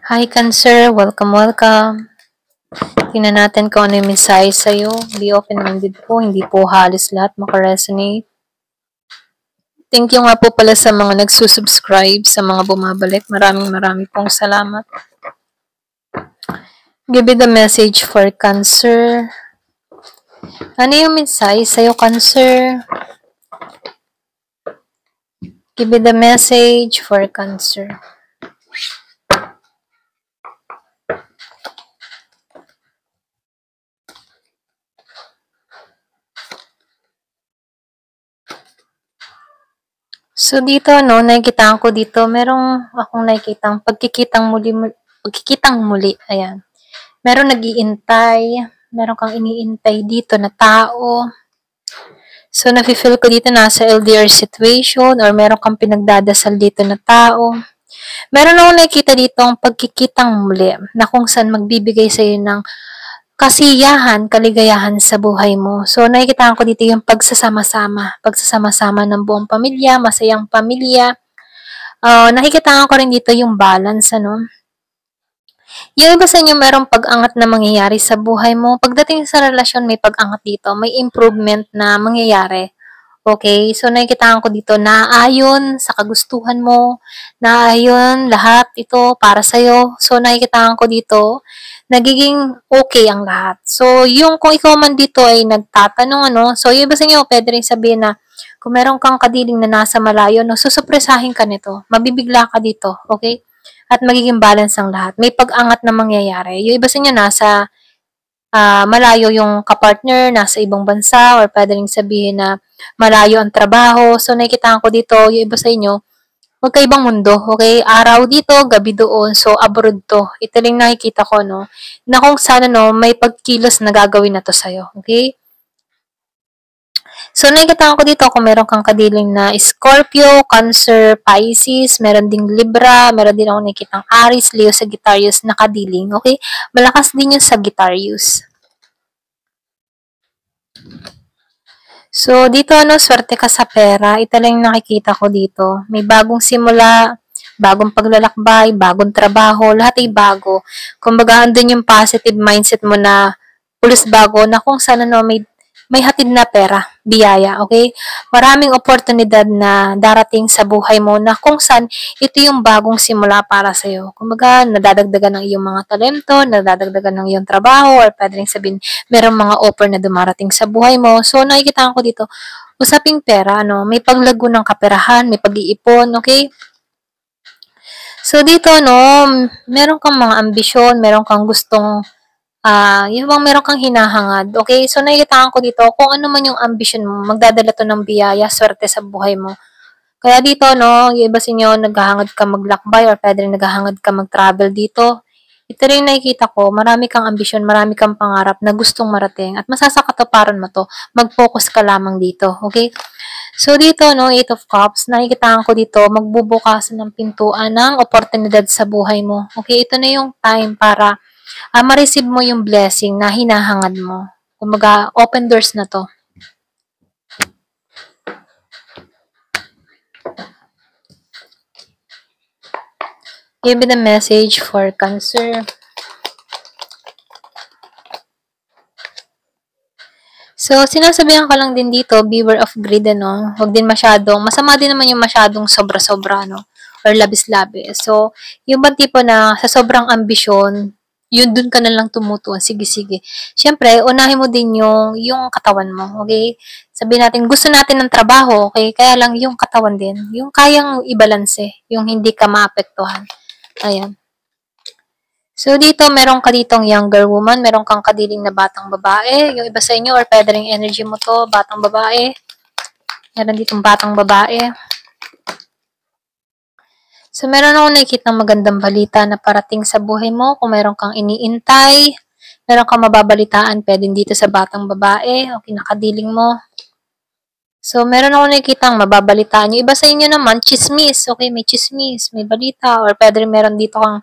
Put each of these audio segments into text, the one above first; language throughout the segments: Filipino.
Hi Cancer, welcome. Tingnan natin kung ano yung mensahe sa'yo. Be open-minded po, hindi po halos lahat makaresonate. Thank you nga po pala sa mga nagsusubscribe, sa mga bumabalik. Maraming pong salamat. Give me the message for Cancer. Ano yung mensahe sa'yo, Cancer? Give me the message for Cancer. So dito, nakikita ko dito, merong akong nakikitang pagkikitang muli, ayan. Meron nag-iintay, meron kang iniintay dito na tao. So, nafe-feel ko dito nasa LDR situation or meron kang pinagdadasal dito na tao. Meron akong nakikita dito ang pagkikitang muli na kung saan magbibigay sa iyo ng kasiyahan, kaligayahan sa buhay mo. So, nakikita ko dito yung pagsasama-sama ng buong pamilya, masayang pamilya. Nakikita ko rin dito yung balance, Yung iba sa inyo merong pag-angat na mangyayari sa buhay mo. Pagdating sa relasyon, may pag-angat dito. May improvement na mangyayari. Okay? So, nakikita ko dito na ayon sa kagustuhan mo, na ayon lahat ito para sa'yo. So, nakikita ko dito, nagiging okay ang lahat. So, yung kung ikaw man dito ay nagtatanong, so yung iba sa inyo, pwede rin sabihin na, kung meron kang kadiling na nasa malayo, susupresahin ka nito. Mabibigla ka dito. Okay? At magiging balance ang lahat. May pag-angat na mangyayari. Yung iba sa inyo nasa malayo yung kapartner, nasa ibang bansa, or pwede rin sabihin na malayo ang trabaho. So, nakikita ko dito, yung iba sa inyo, magkaibang mundo, okay? Araw dito, gabi doon. So, abroad to. Ito lang nakikita ko, na kung sana, may pagkilos na gagawin na to sa'yo, okay? So, nakikita ko dito kung meron kang kadiling na Scorpio, Cancer, Pisces, meron ding Libra, meron din ako nakikitang Aries, Leo, Sagittarius na kadiling, okay? Malakas din yung Sagittarius. So, dito, swerte ka sa pera. Ito lang yung nakikita ko dito. May bagong simula, bagong paglalakbay, bagong trabaho, lahat ay bago. Kumbaga, andun yung positive mindset mo na pulos bago na kung sana, may hatid na pera, biyaya, okay? Maraming oportunidad na darating sa buhay mo na kung saan ito yung bagong simula para sa'yo. Kumbaga, nadadagdagan ng iyong mga talento, nadadagdagan ng iyong trabaho, or pwede rin sabihin, merong mga offer na dumarating sa buhay mo. So, nakikita ko dito, usaping pera, may paglago ng kaperahan, may pag-iipon, okay? So, dito, meron kang mga ambisyon, meron kang gustong yung bang meron kang hinahangad. Okay? So, nakikita ko dito, kung ano man yung ambition mo, magdadala to ng biyaya, swerte sa buhay mo. Kaya dito, yung iba sa inyo, naghahangad ka maglakbay or pwede rin naghahangad ka mag-travel dito. Ito rin nakikita ko, marami kang ambisyon, marami kang pangarap na gustong marating at masasakatuparan mo to. Mag-focus ka lamang dito. Okay? So, dito, 8 of Cups, nakikita ko dito, magbubukas ng pintuan ng oportunidad sa buhay mo. Okay? Ito na yung time para ma-receive mo yung blessing na hinahangad mo. Kumbaga, open doors na to. Give me the message for Cancer. So, sinasabihan ka lang din dito, beware of greed, Huwag din masyadong, masama din naman yung masyadong sobra-sobra, or labis-labis. So, yung bang tipo na sa sobrang ambisyon, yun dun ka na lang tumutuon, sige. Siyempre, unahin mo din yung katawan mo, okay? Sabihin natin, gusto natin ng trabaho, okay? Kaya lang yung katawan din, yung kayang ibalanse, yung hindi ka maapektuhan. Ayan. So, dito, meron ka ditong younger woman, meron kang kadiling na batang babae, yung iba sa inyo, or pwede rin energy mo to, batang babae. Meron ditong batang babae. So, meron akong nakikita ng magandang balita na parating sa buhay mo. Kung meron kang iniintay, meron kang mababalitaan, pwede dito sa batang babae o kinakadiling mo. So, meron akong nakikita ng mababalitaan. Yung iba sa inyo naman, chismis. Okay, may chismis, may balita, or pwede rin meron dito kang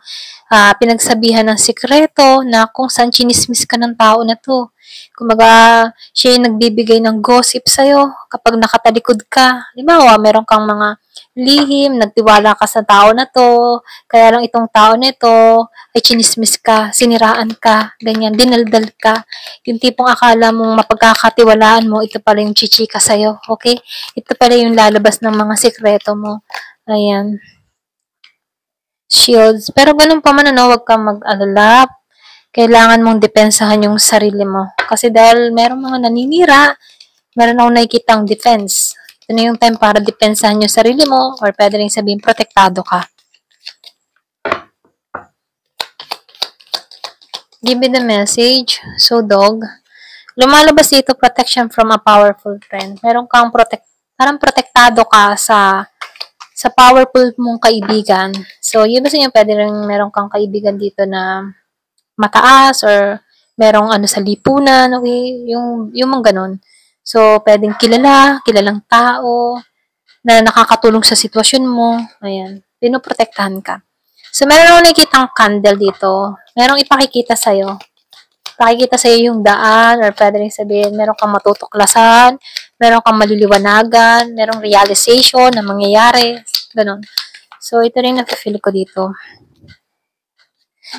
pinagsabihan ng sikreto na kung saan chinismis ka ng tao na to. Kumbaga, siya yung nagbibigay ng gossip sa'yo kapag nakatalikod ka. Halimbawa, meron kang mga lihim, nagtiwala ka sa tao na to, kaya lang itong tao nito ay chinismis ka, siniraan ka, ganyan, dinaldal ka. Yung tipong akala mong mapagkakatiwalaan mo, ito pala yung chichika sa'yo, okay? Ito pala yung lalabas ng mga sikreto mo. Ayan. Shields. Pero ganun pa man, ano, huwag kang mag-alala. Kailangan mong depensahan yung sarili mo. Kasi dahil merong mga naninira, meron akong nakikitang defense. Ito na yung time para depensahan yung sarili mo or pwede rin sabihin protektado ka. Give me the message. So, dog. Lumalabas dito protection from a powerful friend. Meron kang parang protektado ka sa powerful mong kaibigan. So, yun ba sa inyo, pwede rin meron kang kaibigan dito na mataas or merong ano sa lipunan, okay? Yung mga ganun. So, pwedeng kilalang tao, na nakakatulong sa sitwasyon mo. Ayan. Pinoprotektahan ka. So, meron akong nakikitang candle dito. Merong ipakikita sa'yo. Pakikita sa'yo yung daan or pwede rin sabihin, meron kang matutuklasan, meron kang maliliwanagan, merong realization na mangyayari. Ganon. So, ito rin na-feel ko dito.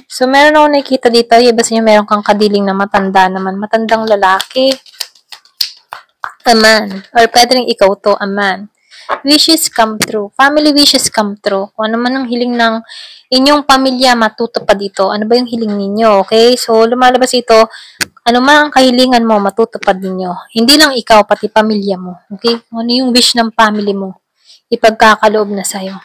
So, meron akong nakikita dito. Iba sa inyo, meron kang kadiling na matanda naman. Matandang lalaki. A man. Or pwede rin ikaw to, a man. Wishes come true. Family wishes come true. Kung ano man ang hiling ng inyong pamilya, matutupad dito. Ano ba yung hiling ninyo? Okay? So, lumalabas ito, ano man ang kahilingan mo, matutupad ninyo. Hindi lang ikaw, pati pamilya mo. Okay? Ano yung wish ng family mo? Ipagkakaloob na sa'yo.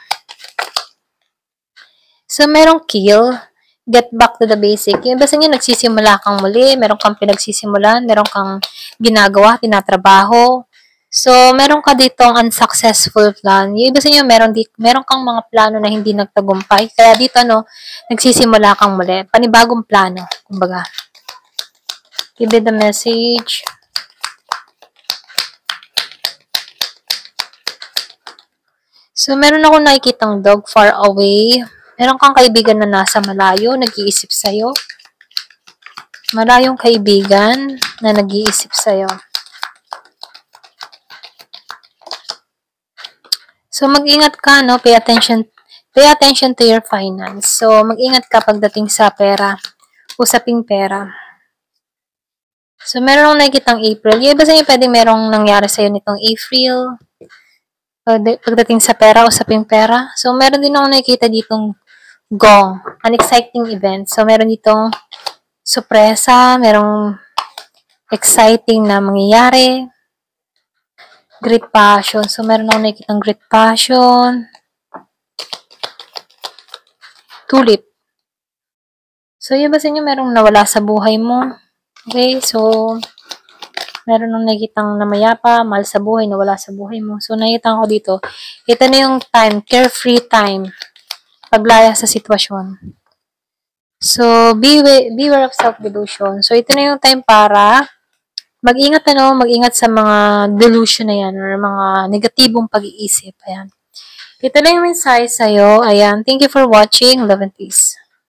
So, merong kill. Get back to the basic. Yung iba sa inyo, nagsisimula kang muli, meron kang pinagsisimulan, meron kang ginagawa, tinatrabaho. So, meron ka ditong unsuccessful plan. Yung iba sa inyo, meron kang mga plano na hindi nagtagumpay. Kaya dito, no, nagsisimula kang muli. Panibagong plano, kumbaga. Give me the message. So, meron akong nakikitang dog far away. Meron kang kaibigan na nasa malayo, nag-iisip sa'yo. Malayong kaibigan na nag-iisip sa'yo. So, mag-ingat ka, no? Pay attention to your finance. So, mag-ingat ka pagdating sa pera. Usaping pera. So, meron akong nakikitang April. Yung iba sa inyo, pwedeng merong nangyari sa'yo nitong April. Pagdating sa pera, usaping pera. So, meron din akong nakikita ditong gong. An exciting event. So, meron ditong sorpresa. Merong exciting na mangyayari. Great passion. So, meron akong nakikitang great passion. Tulip. So, yun ba sa inyo merong nawala sa buhay mo? Okay, so, meron akong nakikitang namayapa, mahal sa buhay, nawala sa buhay mo. So, nakikita ko dito, ito na yung time, carefree time, paglaya sa sitwasyon. So, beware of self-delusion. So, ito na yung time para mag-ingat sa mga delusion na yan or mga negatibong pag-iisip. Ayan. Ito na yung mensahe sa'yo. Ayan. Thank you for watching. Love and peace.